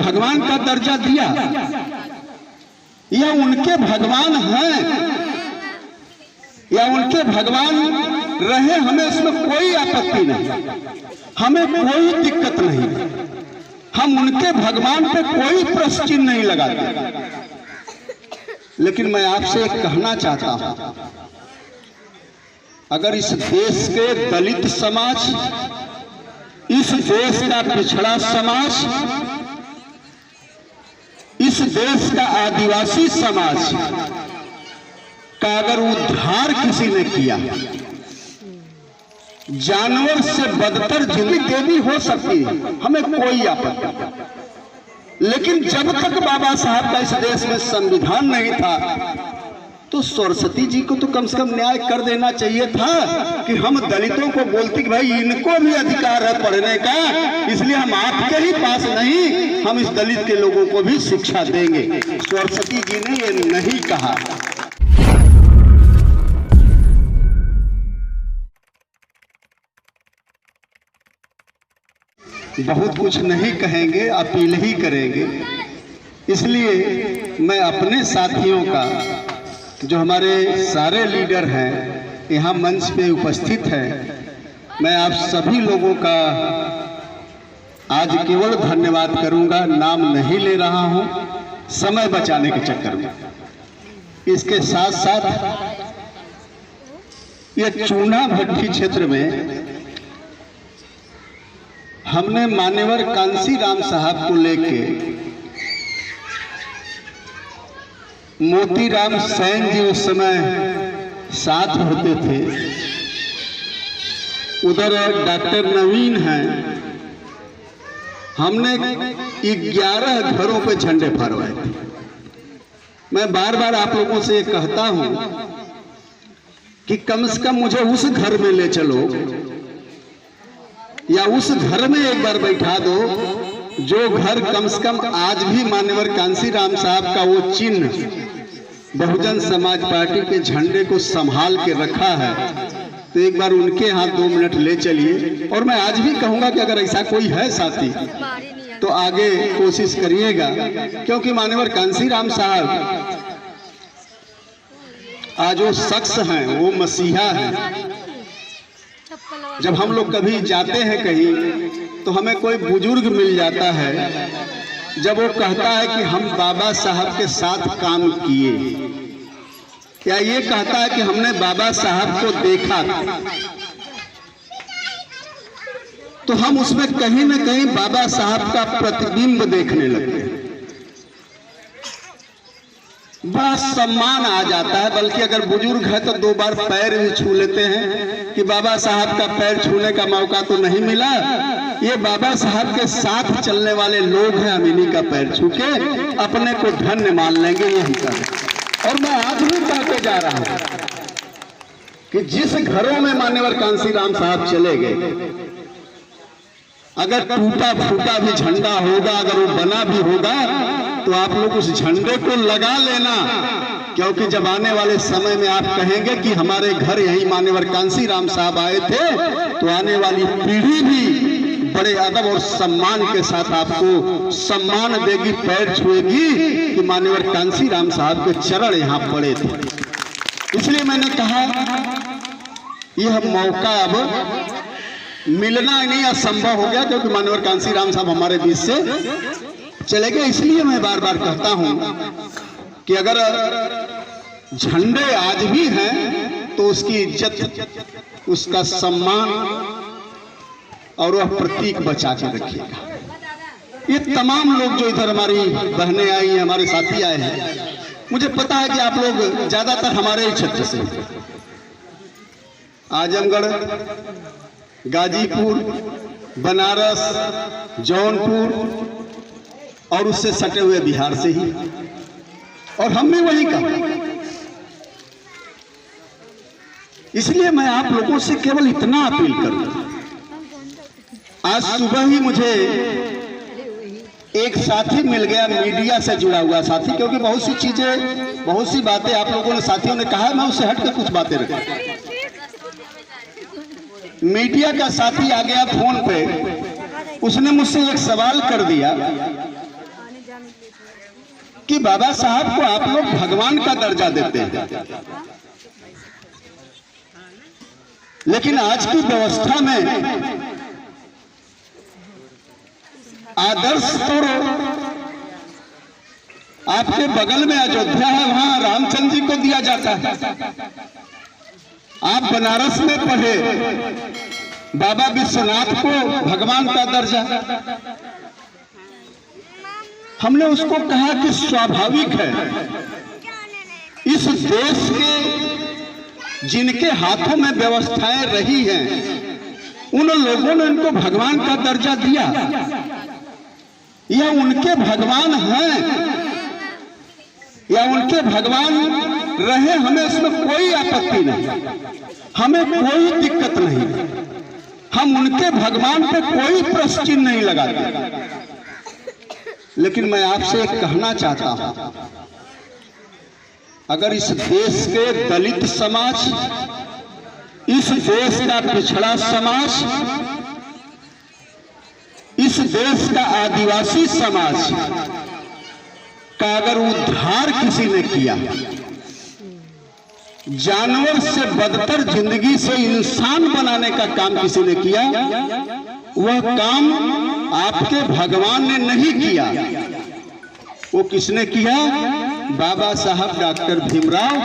भगवान का दर्जा दिया या उनके भगवान हैं या उनके भगवान रहे, हमें इसमें कोई आपत्ति नहीं, हमें कोई दिक्कत नहीं, हम उनके भगवान पे कोई प्रश्न चिन्ह नहीं लगाते। लेकिन मैं आपसे एक कहना चाहता हूं, अगर इस देश के दलित समाज, इस देश का पिछड़ा समाज, इस देश का आदिवासी समाज का अगर उद्धार किसी ने किया, जानवर से बदतर जिंदगी देवी हो सकती है, हमें कोई आपत्ति नहीं, लेकिन जब तक बाबा साहब का इस देश में संविधान नहीं था तो सरस्वती जी को तो कम से कम न्याय कर देना चाहिए था कि हम दलितों को बोलते कि भाई इनको भी अधिकार है पढ़ने का, इसलिए हम आपके ही पास नहीं, हम इस दलित के लोगों को भी शिक्षा देंगे। सरस्वती जी ने ये नहीं कहा। बहुत कुछ नहीं कहेंगे, अपील ही करेंगे। इसलिए मैं अपने साथियों का, जो हमारे सारे लीडर हैं यहाँ मंच पे उपस्थित हैं, मैं आप सभी लोगों का आज केवल धन्यवाद करूंगा, नाम नहीं ले रहा हूं समय बचाने के चक्कर में। इसके साथ साथ ये चूना भट्टी क्षेत्र में हमने मान्यवर कांसी राम साहब को लेके मोतीराम सैन जी उस समय साथ होते थे, उधर डॉक्टर नवीन हैं, हमने 11 घरों पे झंडे फहरवाए थे। मैं बार बार आप लोगों से कहता हूं कि कम से कम मुझे उस घर में ले चलो या उस घर में एक बार बैठा दो जो घर कम से कम आज भी मान्यवर कांसी राम साहब का वो चिन्ह बहुजन समाज पार्टी के झंडे को संभाल के रखा है, तो एक बार उनके हाथ 2 मिनट ले चलिए। और मैं आज भी कहूंगा कि अगर ऐसा कोई है साथी तो आगे कोशिश करिएगा, क्योंकि मान्यवर कांसी राम साहब आज वो शख्स हैं, वो मसीहा हैं। जब हम लोग कभी जाते हैं कहीं तो हमें कोई बुजुर्ग मिल जाता है, जब वो कहता है कि हम बाबा साहब के साथ काम किए, या ये कहता है कि हमने बाबा साहब को देखा था, तो हम उसमें कहीं न कहीं बाबा साहब का प्रतिबिंब देखने लगते हैं। बड़ा सम्मान आ जाता है, बल्कि अगर बुजुर्ग है तो 2 बार पैर भी छू लेते हैं कि बाबा साहब का पैर छूने का मौका तो नहीं मिला, ये बाबा साहब के साथ चलने वाले लोग हैं, हम इन्हीं का पैर छू के अपने को धन्य मान लेंगे, यही कर। और मैं आज भी कहते जा रहा हूं कि जिस घरों में मान्यवर कांसी राम साहब चले गए, अगर टूटा फूटा भी झंडा होगा, अगर वो बना भी होगा, तो आप लोग उस झंडे को लगा लेना, क्योंकि जब आने वाले समय में आप कहेंगे कि हमारे घर यही मान्यवर कांसी राम साहब आए थे, तो आने वाली पीढ़ी भी बड़े अदब और सम्मान के साथ आपको सम्मान देगी, पैर छुएगी कि मान्यवर कांसी राम साहब के चरण यहाँ पड़े थे। इसलिए मैंने कहा यह मौका अब मिलना नहीं असंभव हो गया, क्योंकि मान्यवर कांसी राम साहब हमारे बीच से चले गए। इसलिए मैं बार बार कहता हूं कि अगर झंडे आज भी हैं तो उसकी इज्जत, उसका सम्मान और वह प्रतीक बचा के रखिएगा। ये तमाम लोग जो इधर हमारी बहनें आई हैं, हमारे साथी आए हैं, मुझे पता है कि आप लोग ज्यादातर हमारे ही क्षेत्र से, आजमगढ़, गाजीपुर, बनारस, जौनपुर और उससे सटे हुए बिहार से ही, और हम भी वहीं का। इसलिए मैं आप लोगों से केवल इतना अपील करूं, आज सुबह ही मुझे एक साथी मिल गया, मीडिया से जुड़ा हुआ साथी, क्योंकि बहुत सी चीजें, बहुत सी बातें आप लोगों ने, साथियों ने कहा, मैं उससे हट के कुछ बातें रखूं। मीडिया का साथी आ गया फोन पे, उसने मुझसे एक सवाल कर दिया कि बाबा साहब को आप लोग भगवान का दर्जा देते हैं, लेकिन आज की व्यवस्था में आदर्श तो आपके बगल में अयोध्या है, वहां रामचंद्र जी को दिया जाता है। आप बनारस में पढ़े, बाबा विश्वनाथ को भगवान का दर्जा। हमने उसको कहा कि स्वाभाविक है, इस देश के जिनके हाथों में व्यवस्थाएं रही हैं, उन लोगों ने इनको भगवान का दर्जा दिया। यह उनके भगवान हैं या उनके भगवान रहे, हमें इसमें कोई आपत्ति नहीं, हमें कोई दिक्कत नहीं, हम उनके भगवान पे कोई प्रश्न चिन्ह नहीं लगाते। लेकिन मैं आपसे एक कहना चाहता हूं, अगर इस देश के दलित समाज, इस देश का पिछड़ा समाज, इस देश का आदिवासी समाज का अगर उद्धार किसी ने किया, जानवर से बदतर जिंदगी से इंसान बनाने का काम किसी ने किया, वह काम आपके भगवान ने नहीं किया। वो किसने किया? बाबा साहब डॉक्टर भीमराव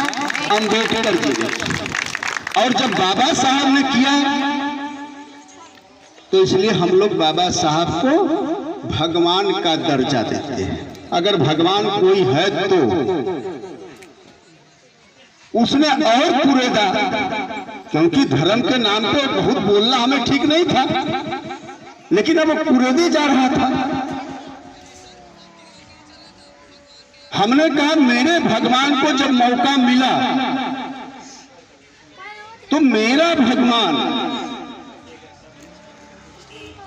अंबेडकर जी ने। और जब बाबा साहब ने किया तो इसलिए हम लोग बाबा साहब को भगवान का दर्जा देते हैं। अगर भगवान कोई है तो उसने और कुरेदा, क्योंकि धर्म के नाम पे बहुत बोलना हमें ठीक नहीं था, लेकिन अब वो कुरेदे जा रहा था। हमने कहा मेरे भगवान को जब मौका मिला तो मेरा भगवान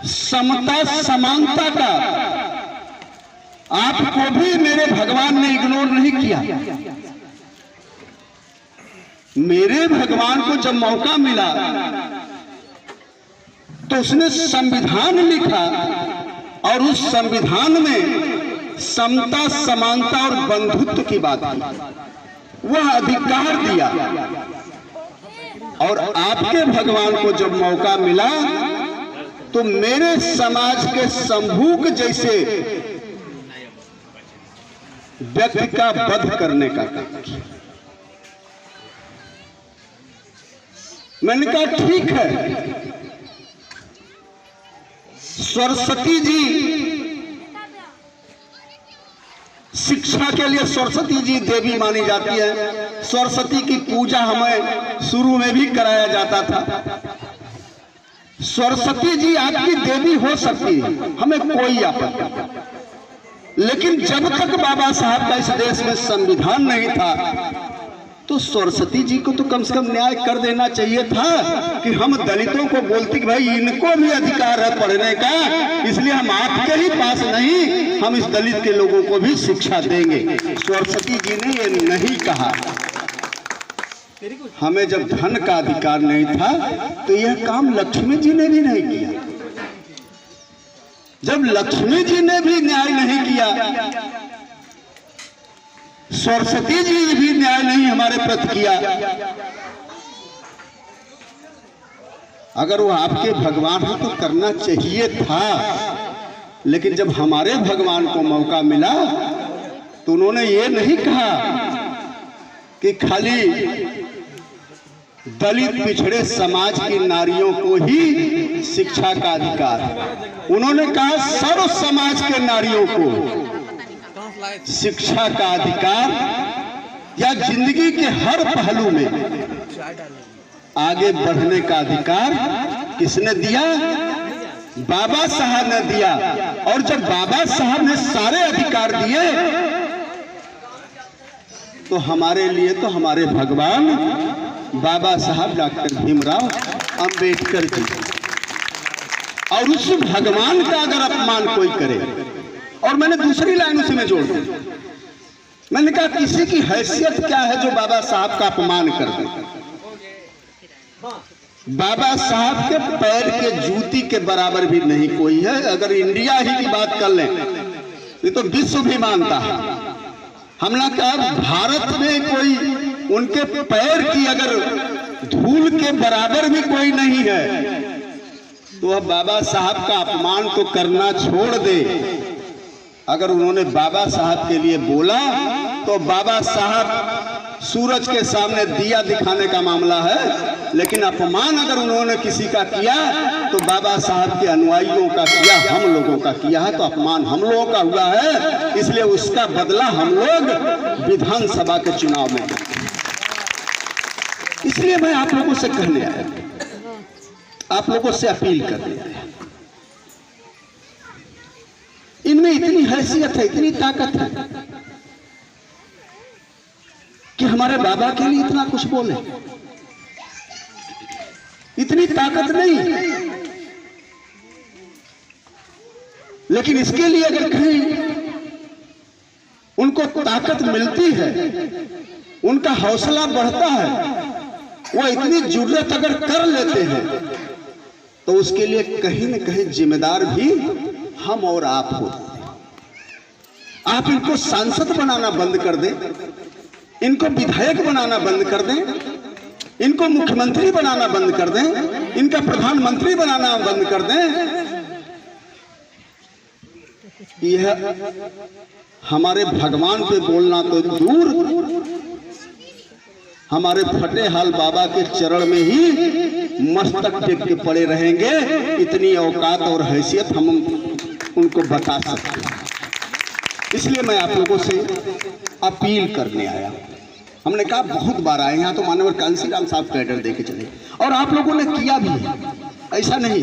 समता समानता का, आपको भी मेरे भगवान ने इग्नोर नहीं किया। मेरे भगवान को जब मौका मिला तो उसने संविधान लिखा और उस संविधान में समता समानता और बंधुत्व की बात की, वह अधिकार दिया। और आपके भगवान को जब मौका मिला तो मेरे समाज के संभूक जैसे व्यक्ति का वध करने का काम किया। मैंने कहा ठीक है, सरस्वती जी, शिक्षा के लिए सरस्वती जी देवी मानी जाती है। सरस्वती की पूजा हमें शुरू में भी कराया जाता था। सरस्वती जी आपकी देवी हो सकती है, हमें कोई आपत्ति नहीं, लेकिन जब तक बाबा साहब का इस देश में संविधान नहीं था तो सरस्वती जी को तो कम से कम न्याय कर देना चाहिए था कि हम दलितों को बोलते कि भाई इनको भी अधिकार है पढ़ने का, इसलिए हम आपके ही पास नहीं, हम इस दलित के लोगों को भी शिक्षा देंगे। सरस्वती जी ने ये नहीं कहा। हमें जब धन का अधिकार नहीं था तो यह काम लक्ष्मी जी ने भी नहीं किया। जब लक्ष्मी जी ने भी न्याय नहीं किया, सरस्वती जी भी न्याय नहीं हमारे प्रति किया। अगर वो आपके भगवान हो तो करना चाहिए था, लेकिन जब हमारे भगवान को मौका मिला तो उन्होंने ये नहीं कहा कि खाली दलित पिछड़े समाज की नारियों को ही शिक्षा का अधिकार, उन्होंने कहा सर्व समाज के नारियों को शिक्षा का अधिकार या जिंदगी के हर पहलू में आगे बढ़ने का अधिकार किसने दिया? बाबा साहब ने दिया। और जब बाबा साहब ने सारे अधिकार दिए तो हमारे लिए तो हमारे भगवान बाबा साहब डॉक्टर भीमराव अंबेडकर जी, और उस भगवान का अगर अपमान कोई करे, और मैंने दूसरी लाइन उसी में जोड़ दी, मैंने कहा किसी की हैसियत क्या है जो बाबा साहब का अपमान कर दे। बाबा साहब के पैर के जूती के बराबर भी नहीं कोई है। अगर इंडिया ही की बात कर लें ये तो विश्व भी मानता है। हमने कहा भारत में कोई उनके पैर की अगर धूल के बराबर भी कोई नहीं है, तो अब बाबा साहब का अपमान तो करना छोड़ दे। अगर उन्होंने बाबा साहब के लिए बोला तो बाबा साहब सूरज के सामने दिया दिखाने का मामला है, लेकिन अपमान अगर उन्होंने किसी का किया तो बाबा साहब के अनुयायियों का किया, हम लोगों का किया है, तो अपमान हम लोगों का हुआ है। इसलिए उसका बदला हम लोग विधानसभा के चुनाव में। इसलिए मैं आप लोगों से कहने आया, आप लोगों से अपील करने आया, इनमें इतनी हैसियत है, इतनी ताकत है कि हमारे बाबा के लिए इतना कुछ बोले। इतनी ताकत नहीं, लेकिन इसके लिए अगर कहीं उनको ताकत मिलती है, उनका हौसला बढ़ता है, वो इतनी जुर्रत अगर कर लेते हैं, तो उसके लिए कहीं न कहीं जिम्मेदार भी हम और आप होते हैं। आप इनको सांसद बनाना बंद कर दें, इनको विधायक बनाना बंद कर दें, इनको मुख्यमंत्री बनाना बंद कर दें, इनका प्रधानमंत्री बनाना बंद कर दें, यह हमारे भगवान पे बोलना तो दूर, हमारे फतेहाल बाबा के चरण में ही मस्तक टेक के पड़े रहेंगे। इतनी औकात और हैसियत हम उनको बता सकते हैं। इसलिए मैं आप लोगों से अपील करने आया। हमने कहा बहुत बार आए यहाँ, तो माननीय कांसीराम साहब कैडर देके चले, और आप लोगों ने किया भी है। ऐसा नहीं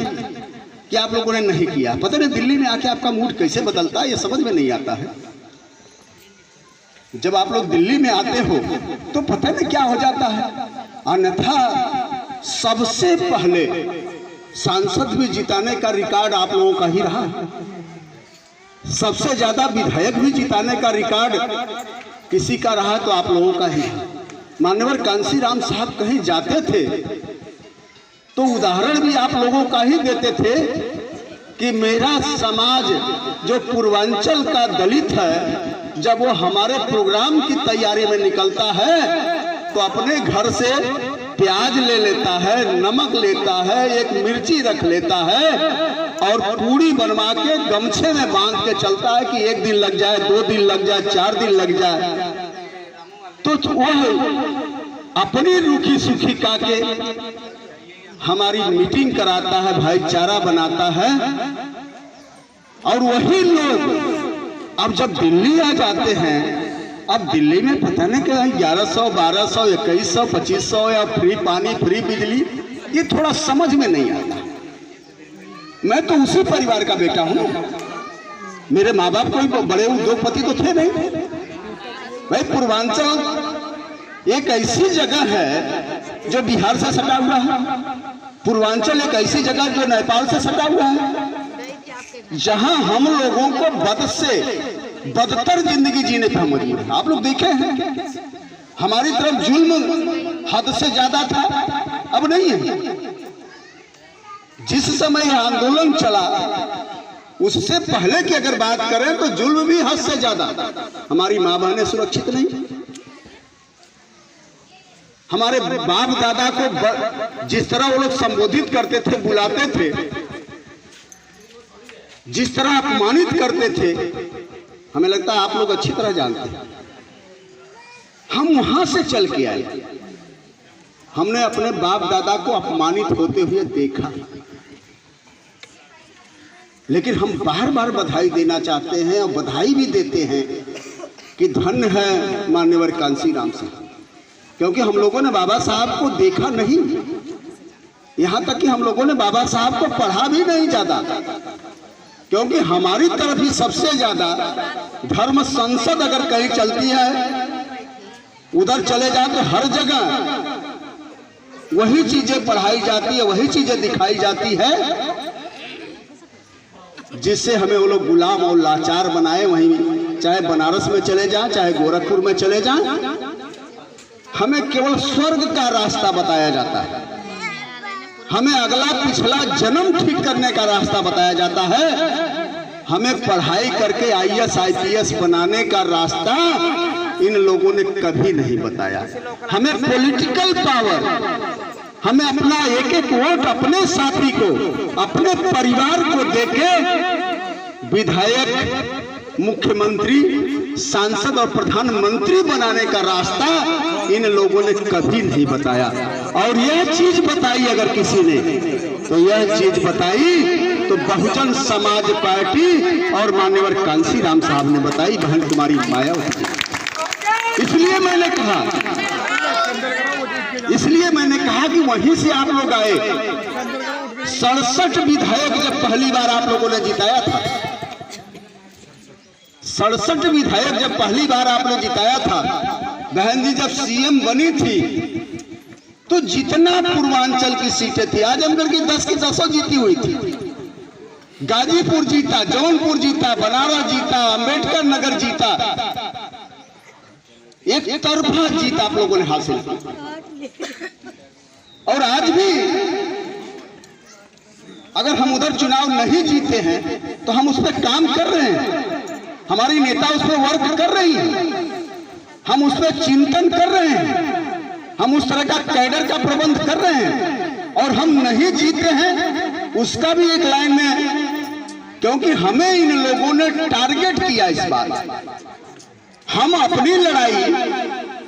कि आप लोगों ने नहीं किया। पता नहीं दिल्ली में आके आपका मूड कैसे बदलता है, ये समझ में नहीं आता है। जब आप लोग दिल्ली में आते हो तो पता नहीं क्या हो जाता है। अन्यथा सबसे पहले सांसद भी जिताने का रिकॉर्ड आप लोगों का ही रहा, सबसे ज्यादा विधायक भी जिताने का रिकॉर्ड किसी का रहा तो आप लोगों का ही। मान्यवर कांसीराम साहब कहीं जाते थे तो उदाहरण भी आप लोगों का ही देते थे कि मेरा समाज जो पूर्वांचल का दलित है, जब वो हमारे प्रोग्राम की तैयारी में निकलता है तो अपने घर से प्याज ले लेता है, नमक लेता है, एक मिर्ची रख लेता है और पूड़ी बनवा के गमछे में बांध के चलता है कि 1 दिन लग जाए, 2 दिन लग जाए, 4 दिन लग जाए। तो वह अपनी रूखी सूखी का के हमारी मीटिंग कराता है, भाईचारा बनाता है। और वही लोग अब जब दिल्ली आ जाते हैं, अब दिल्ली में पता नहीं क्या 1100, 1200, 2100, 2500 या फ्री पानी, फ्री बिजली, ये थोड़ा समझ में नहीं आता। मैं तो उसी परिवार का बेटा हूं। मेरे माँ बाप कोई बड़े उद्योगपति तो थे नहीं। भाई पूर्वांचल एक ऐसी जगह है जो बिहार से सटा हुआ है। पूर्वांचल एक ऐसी जगह जो नेपाल से सटा हुआ है, जहां हम लोगों को बद से बदतर जिंदगी जीने पर मजबूर है। आप लोग देखे हैं, हमारी तरफ जुल्म हद से ज्यादा था, अब नहीं है। जिस समय आंदोलन चला उससे पहले की अगर बात करें तो जुल्म भी हद से ज्यादा। हमारी मां बहनें सुरक्षित नहीं। हमारे बाप दादा को जिस तरह वो लोग संबोधित करते थे, बुलाते थे, जिस तरह अपमानित करते थे, हमें लगता है आप लोग अच्छी तरह जानते हैं। हम वहां से चल के आए, हमने अपने बाप दादा को अपमानित होते हुए देखा, लेकिन हम बार बार बधाई देना चाहते हैं और बधाई भी देते हैं कि धन्य है मान्यवर कांसीराम साहब, क्योंकि हम लोगों ने बाबा साहब को देखा नहीं, यहां तक कि हम लोगों ने बाबा साहब को पढ़ा भी नहीं ज्यादा, क्योंकि हमारी तरफ ही सबसे ज्यादा धर्म संसद अगर कहीं चलती है, उधर चले जाए तो हर जगह वही चीजें पढ़ाई जाती है, वही चीजें दिखाई जाती है जिससे हमें वो लोग गुलाम और लाचार बनाए। वहीं चाहे बनारस में चले जाएं, चाहे गोरखपुर में चले जाएं, हमें केवल स्वर्ग का रास्ता बताया जाता है, हमें अगला पिछला जन्म ठीक करने का रास्ता बताया जाता है। हमें पढ़ाई करके IAS IPS बनाने का रास्ता इन लोगों ने कभी नहीं बताया। हमें पॉलिटिकल पावर, हमें अपना एक एक वोट अपने साथी को, अपने परिवार को देके विधायक, मुख्यमंत्री, सांसद और प्रधानमंत्री बनाने का रास्ता इन लोगों ने कभी नहीं बताया। और यह चीज बताई अगर किसी ने, तो यह चीज बताई तो बहुजन समाज पार्टी और मान्यवर कांशीराम साहब ने बताई, बहन कुमारी मायावती। इसलिए मैंने कहा कि वहीं से आप लोग आए। 67 विधायक जब पहली बार आप लोगों ने जिताया था, 67 विधायक जब पहली बार आपने जिताया था, बहन जी जब CM बनी थी तो जितना पूर्वांचल की सीटें थी, आजमगढ़ की 10 की 10 जीती हुई थी, गाजीपुर जीता, जौनपुर जीता, बनारस जीता, अंबेडकर नगर जीता, एक तरफा जीत आप लोगों ने हासिल किया। और आज भी अगर हम उधर चुनाव नहीं जीते हैं तो हम उस पर काम कर रहे हैं, हमारी नेता उस पर वर्क कर रही है, हम उस पर चिंतन कर रहे हैं, हम उस तरह का कैडर का प्रबंध कर रहे हैं। और हम नहीं जीते हैं उसका भी एक लाइन में, क्योंकि हमें इन लोगों ने टारगेट किया इस बार। हम अपनी लड़ाई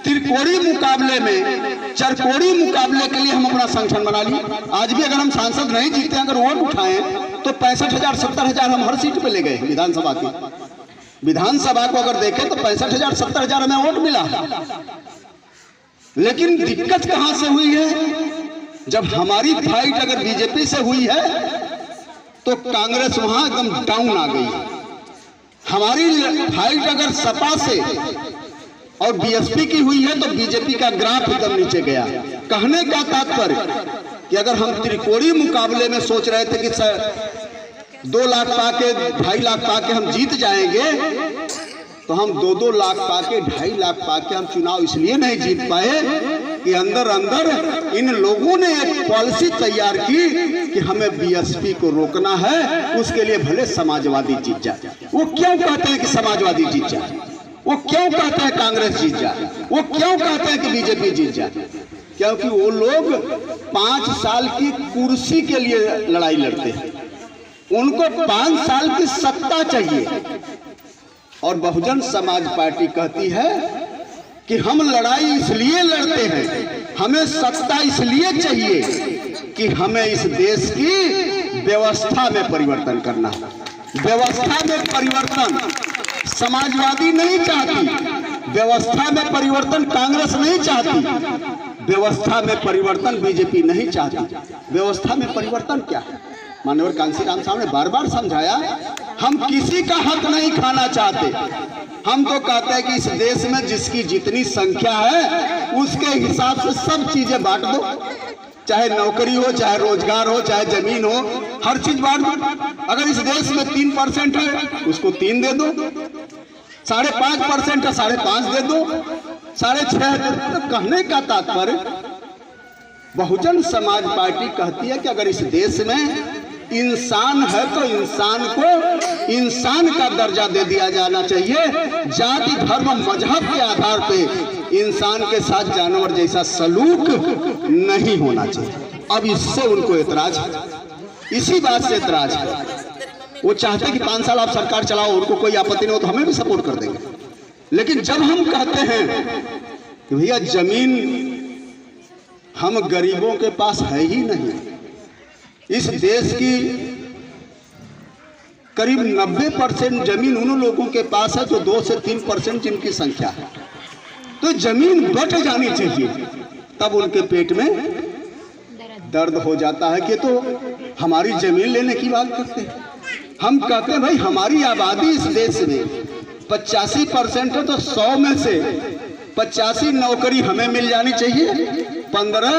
त्रिकोणी मुकाबले में, चरकोड़ी मुकाबले के लिए हम अपना संगठन बना लिए। आज भी अगर हम सांसद नहीं जीते, अगर वोट उठाएं तो 65,000 70,000 हम हर सीट पे ले गए। विधानसभा की, विधानसभा को अगर देखें तो 65,000 70,000 हमें वोट मिला। लेकिन दिक्कत कहां से हुई है? जब हमारी फाइट अगर बीजेपी से हुई है तो कांग्रेस वहां एकदम डाउन आ गई। हमारी फाइट अगर सपा से और बीएसपी की हुई है तो बीजेपी का ग्राफ एकदम नीचे गया। कहने का तात्पर्य कि अगर हम त्रिकोणी मुकाबले में सोच रहे थे कि 2 लाख पाके 2.5 लाख पाके हम जीत जाएंगे, तो हम 2-2 लाख पाके 2.5 लाख पाके हम चुनाव इसलिए नहीं जीत पाए कि अंदर अंदर इन लोगों ने एक पॉलिसी तैयार की कि हमें बीएसपी को रोकना है, उसके लिए भले समाजवादी जीत जाए। वो क्यों कहते हैं कि समाजवादी जीत जाए? वो क्यों कहते हैं कांग्रेस जीत जाए? वो क्यों कहते हैं कि बीजेपी जीत जाए? क्योंकि वो लोग 5 साल की कुर्सी के लिए लड़ाई लड़ते हैं, उनको 5 साल की सत्ता चाहिए। और बहुजन समाज पार्टी कहती है कि हम लड़ाई इसलिए लड़ते हैं, हमें सत्ता इसलिए चाहिए कि हमें इस देश की व्यवस्था में परिवर्तन करना है। व्यवस्था में परिवर्तन समाजवादी नहीं चाहती, व्यवस्था में परिवर्तन कांग्रेस नहीं चाहती, व्यवस्था में परिवर्तन बीजेपी नहीं चाहती। व्यवस्था में परिवर्तन क्या है? माननीय कांशीराम साहब ने बार बार समझाया, हम किसी का हक नहीं खाना चाहते। हम तो कहते हैं कि इस देश में जिसकी जितनी संख्या है उसके हिसाब से सब चीजें बांट दो, चाहे नौकरी हो, चाहे रोजगार हो, चाहे जमीन हो, हर चीज बांट दो। अगर इस देश में 3% है उसको 3 दे दो, 5.5% है 5.5 दे दो, 6.5 दे दो। तो कहने का तात्पर्य बहुजन समाज पार्टी कहती है कि अगर इस देश में इंसान है तो इंसान को इंसान का दर्जा दे दिया जाना चाहिए। जाति धर्म मजहब के आधार पे इंसान के साथ जानवर जैसा सलूक नहीं होना चाहिए। अब इससे उनको एतराज है, इसी बात से एतराज है। वो चाहते कि 5 साल आप सरकार चलाओ, उनको कोई आपत्ति नहीं हो तो हमें भी सपोर्ट कर देंगे। लेकिन जब हम कहते हैं कि भैया जमीन हम गरीबों के पास है ही नहीं, इस देश की करीब 90% जमीन उन लोगों के पास है जो 2 से 3% जिनकी संख्या है, तो जमीन बट जानी चाहिए। तब उनके पेट में दर्द हो जाता है कि तो हमारी जमीन लेने की बात करते हैं। हम कहते हैं भाई हमारी आबादी इस देश में 85% है, तो 100 में से 85 नौकरी हमें मिल जानी चाहिए, 15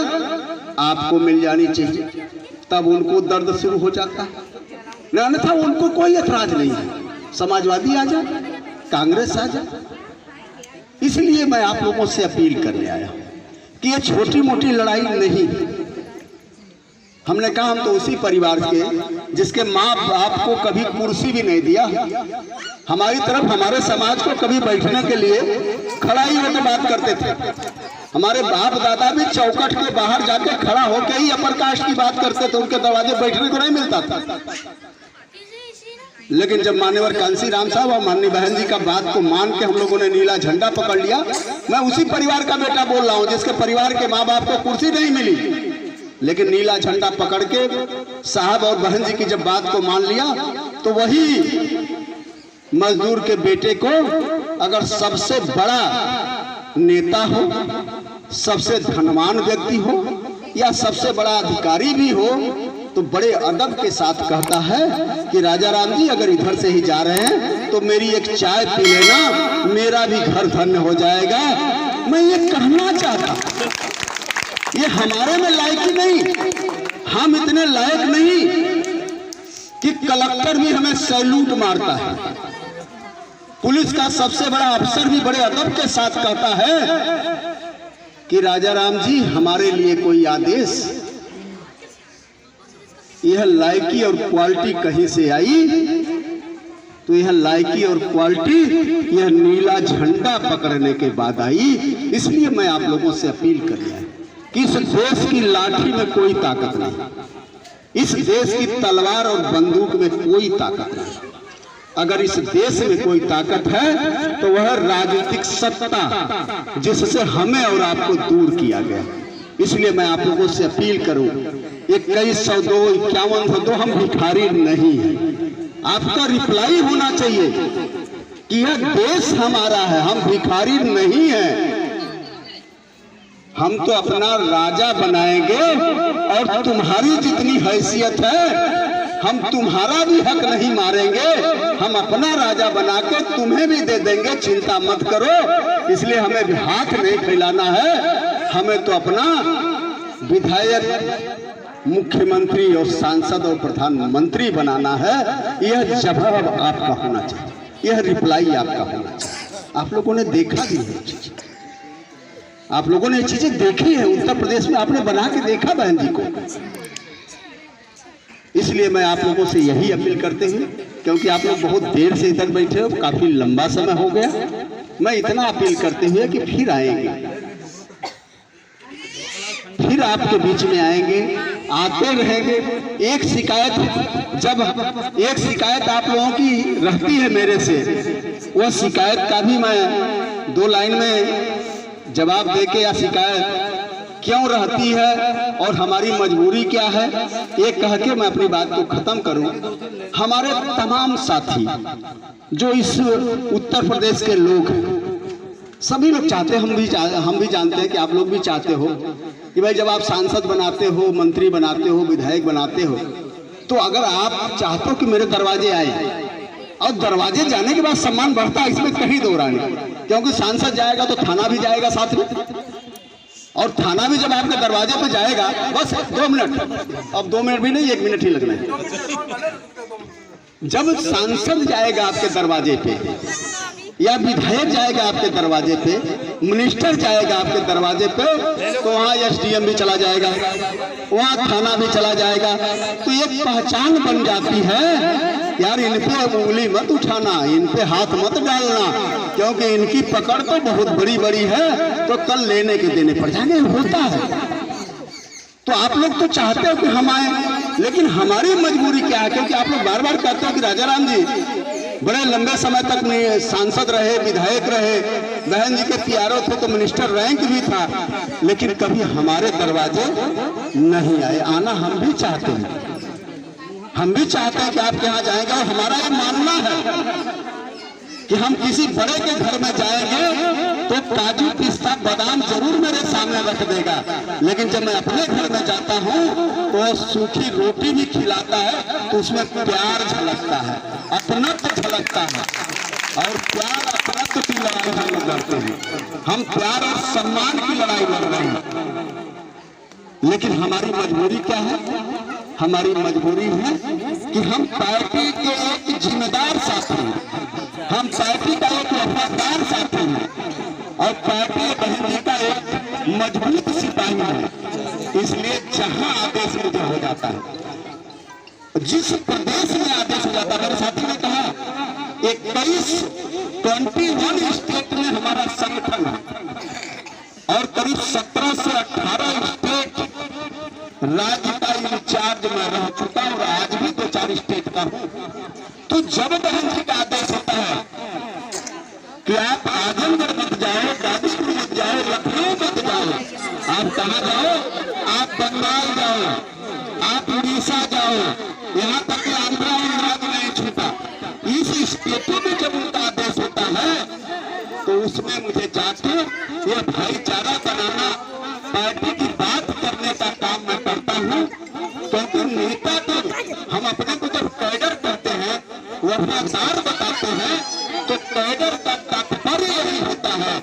आपको मिल जानी चाहिए। तब उनको दर्द शुरू हो जाता है। अन्यथा उनको कोई ऐतराज नहीं है, समाजवादी आ जाए, कांग्रेस आ जाए। इसलिए मैं आप लोगों से अपील करने आया कि ये छोटी मोटी लड़ाई नहीं, हमने कहा हम तो उसी परिवार के जिसके माँ बाप को कभी कुर्सी भी नहीं दिया, हमारी तरफ हमारे समाज को कभी बैठने के लिए खड़ा ही होकर बात करते थे। हमारे बाप दादा भी चौकट के बाहर जाके खड़ा होकर ही अपर कास्ट की बात करते थे, उनके दरवाजे बैठने को नहीं मिलता था। लेकिन जब मान्यवर कांसी राम साहब और माननीय बहन जी का बात को मान के हम लोगों ने नीला झंडा पकड़ लिया, मैं उसी परिवार का बेटा बोल रहा हूं जिसके परिवार के माँ बाप को कुर्सी नहीं मिली, लेकिन नीला झंडा पकड़ के साहब और बहन जी की जब बात को मान लिया, तो वही मजदूर के बेटे को अगर सबसे बड़ा नेता हो, सबसे धनवान व्यक्ति हो या सबसे बड़ा अधिकारी भी हो, तो बड़े अदब के साथ कहता है कि राजा राम जी अगर इधर से ही जा रहे हैं तो मेरी एक चाय पी लेना, मेरा भी घर धन्य हो जाएगा। मैं ये कहना चाहता, ये हमारे में लायकी नहीं, हम इतने लायक नहीं कि कलेक्टर भी हमें सैल्यूट मारता है, पुलिस का सबसे बड़ा अफसर भी बड़े अदब के साथ कहता है कि राजा राम जी हमारे लिए कोई आदेश। यह लायकी और क्वालिटी कहीं से आई, तो यह लायकी और क्वालिटी यह नीला झंडा पकड़ने के बाद आई। इसलिए मैं आप लोगों से अपील कर रहा हूं कि इस देश की लाठी में कोई ताकत नहीं, इस देश की तलवार और बंदूक में कोई ताकत नहीं। अगर इस देश में कोई ताकत है तो वह राजनीतिक सत्ता जिससे हमें और आपको दूर किया गया। इसलिए मैं आप लोगों से अपील करूं, 2102 हम भिखारी नहीं हैं। आपका रिप्लाई होना चाहिए कि यह देश हमारा है, हम भिखारी नहीं हैं। हम तो अपना राजा बनाएंगे और तुम्हारी जितनी हैसियत है हम तुम्हारा भी हक नहीं मारेंगे, हम अपना राजा बना के तुम्हें भी दे देंगे, चिंता मत करो। इसलिए हमें भी हाथ नहीं फैलाना है, हमें तो अपना विधायक, मुख्यमंत्री और सांसद और प्रधानमंत्री बनाना है। यह जवाब आपका होना चाहिए, यह रिप्लाई आपका होना चाहिए। आप लोगों ने देखा भी है, आप लोगों ने ये चीजें देखी है, उत्तर प्रदेश में आपने बना के देखा बहन जी को। इसलिए मैं आप लोगों से यही अपील करते हुए, क्योंकि आप लोग बहुत देर से इधर बैठे हो, काफी लंबा समय हो गया, मैं इतना अपील करते हुए कि फिर आएंगे, फिर आपके बीच में आएंगे, आते रहेंगे। एक शिकायत आप लोगों की रहती है मेरे से, वह शिकायत का भी मैं 2 लाइन में जवाब देके या शिकायत क्यों रहती है और हमारी मजबूरी क्या है, ये कह के मैं अपनी बात को खत्म करूं। हमारे तमाम साथी जो इस उत्तर प्रदेश के लोग हैं, सभी लोग चाहते हैं, हम भी जानते हैं कि आप लोग भी चाहते हो कि भाई जब आप सांसद बनाते हो, मंत्री बनाते हो, विधायक बनाते हो, तो अगर आप चाहते हो कि मेरे दरवाजे आए, और दरवाजे जाने के बाद सम्मान बढ़ता है, इसमें कहीं दो राय नहीं। क्योंकि सांसद जाएगा तो थाना भी जाएगा साथ में, और थाना भी जब आपके दरवाजे पे जाएगा, बस 2 मिनट, अब 2 मिनट भी नहीं 1 मिनट ही लगना है। जब सांसद जाएगा आपके दरवाजे पे, या विधायक जाएगा आपके दरवाजे पे, मिनिस्टर जाएगा आपके दरवाजे पे, तो वहाँ एसडीएम भी चला जाएगा, वहाँ थाना भी चला जाएगा। तो एक पहचान बन जाती है, यार इन पे उंगली मत उठाना, इन पे हाथ मत डालना, क्योंकि इनकी पकड़ तो बहुत बड़ी बड़ी है, तो कल लेने के देने पड़ जाएंगे, होता है। तो आप लोग तो चाहते हो कि हम आए, लेकिन हमारी मजबूरी क्या है? क्योंकि आप लोग बार बार कहते हो कि राजा राम जी बड़े लंबे समय तक सांसद रहे, विधायक रहे, बहन जी के प्यारो थे तो मिनिस्टर रैंक भी था, लेकिन कभी हमारे दरवाजे नहीं आए। आना हम भी चाहते हैं, हम भी चाहते हैं कि आपके यहाँ जाएंगे, और हमारा ये मानना है कि हम किसी बड़े के घर में जाएंगे तो काजू पिस्ता बादाम जरूर मेरे सामने रख देगा, लेकिन जब मैं अपने घर में जाता हूँ तो सूखी रोटी भी खिलाता है, तो उसमें प्यार झलकता है, अपनत्व झलकता है। और प्यार अपनत्व की लड़ाई हम लोग लड़ते हैं, हम प्यार और सम्मान की लड़ाई लड़ रहे हैं। लेकिन हमारी मजबूरी क्या है? हमारी मजबूरी है कि हम पार्टी के एक जिम्मेदार साथी हैं, हम पार्टी का एक वफादार साथी हैं, और पार्टी बहन जी का एक मजबूत सिपाही है। इसलिए जहां आदेश मुझे हो जाता होता है, जिस प्रदेश में आदेश हो जाता है। मेरे साथी ने कहा 21 स्टेट में हमारा संगठन है और करीब 17 से 18 स्टेट राज्य का इंचार्ज मैं रह चुका और आज भी 2-4 स्टेट का हूं। तो जब बहन जी का आदेश होता है कि आप आजमगढ़ मत जाओ, गाजीपुर मत जाओ, लखनऊ मत जाओ, आप कहां जाओ, आप बंगाल जाओ, आप उड़ीसा जाओ, यहाँ तक कि आंध्रा नहीं छूटा। इस स्टेटों में जब उनका आदेश होता है तो उसमें मुझे जाके ये भाईचारा बनाना, पार्टी की बात करने का काम मैं करता हूँ। क्योंकि नेता को हम अपने को जब कैडर करते हैं, वफादार बताते हैं, तो कैडर का तात्पर्य यही होता है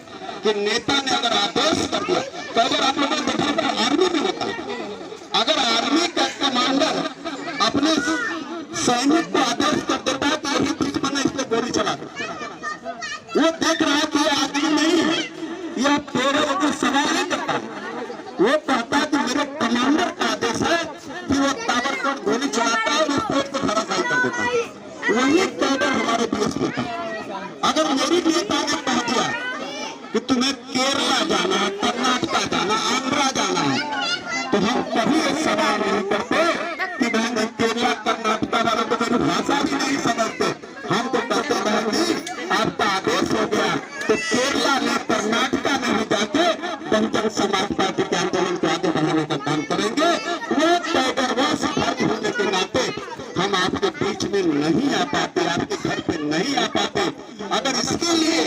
कि नेता ने अगर आदेश कर दिया, कैडर आप लोगों ने देखा होगा आर्मी में होता है। अगर आर्मी का कमांडर अपने सैनिक को आदेश कर देता है कि यही दुश्मन है, इसलिए गोली चला दो, वो देख रहा है कि ये आदमी नहीं है, यह तेरे ऊपर सवाल नहीं करता, वो कहता है कि मेरे कमांडर का आदेश है, कि वो ताबड़तोड़ गोली चलाता है और उस पेट को धराशायी कर देता है। वही कैडर हमारे बीएसपी का। अगर मेरी नेता ने कह दिया कि तुम्हें केरला जाना है, कर्नाटका जाना, आंध्रा जाना है, तो हम कभी ये सवाल नहीं करते कि बहन केरला कर्नाटका वाले तो मेरी भाषा भी नहीं समझते। हम तो कहते बहन जी आपका आदेश हो गया तो केरला में, कर्नाटका में भी जाके बहुजन समाज पार्टी के आंदोलन को आगे बढ़ाने का काम करेंगे। वो कैडर वो सिपाही होने के नाते हम आपके बीच में नहीं आ पाते, आपके घर पे नहीं आ पाते। अगर इसके लिए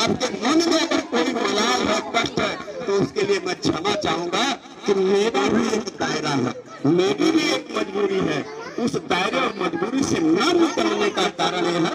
आपके मन में अगर कोई मलाल है, कष्ट है, तो उसके लिए मैं क्षमा चाहूंगा कि मेरा भी एक दायरा है, मेरी भी एक मजबूरी है। उस दायरे और मजबूरी से न